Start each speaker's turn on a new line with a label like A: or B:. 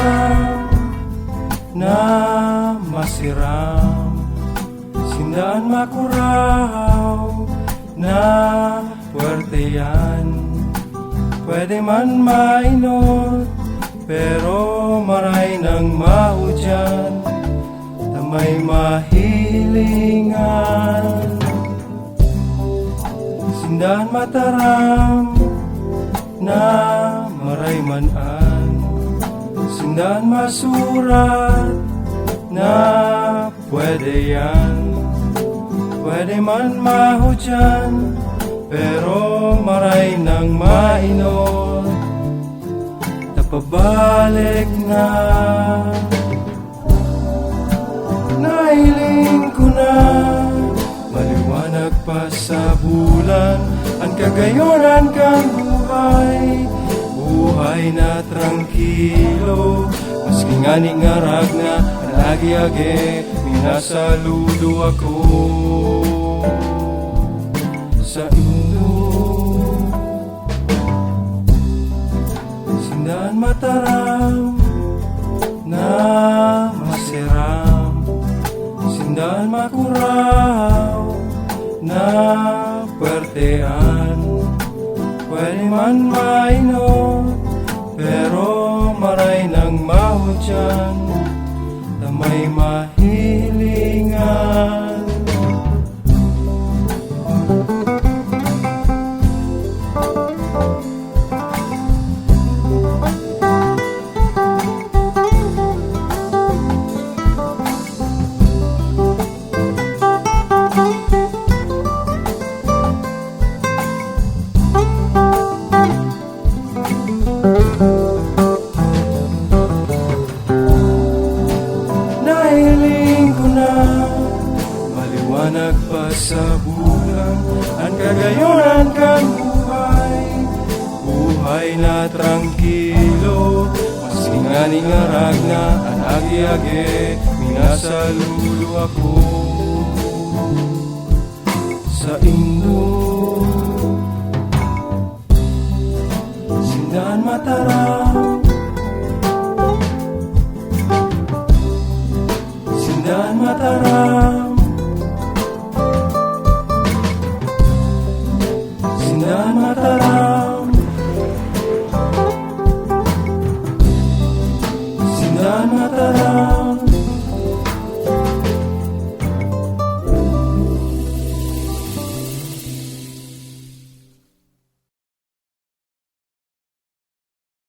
A: mataram na masiram, sindaan makuraw na puwerte yan. Pwede man mainot, pero maray nang mahudyan na may mahilingan. Sindaan mataram na maray manan, sindaan masurat na pwede yan. Pwede man mahudyan, pero maray nang mainot na pabalik na. Nahiling ko na maliwanag pa sa bulan ang kagayonan kang buhay, buhay na trangkilo. Maski nga ni ngarag na ang agi-agi, minasaludo ako sa inyo. Sindaan mataram na masiram, sindaan makuraw na puwertean. Pwede man mainot, pero maray nang mahudyan na may mahilingan. Nahiling ko na maliwanag pa sa bulan ang kagayonan kang buhay, buhay na trangkilo. Maski nga ni ngarag na ang agi-agi, minasaludo ako sa inyo. Sindaan mataram, sindaan mataram, sindaan mataram, sindaan mataram.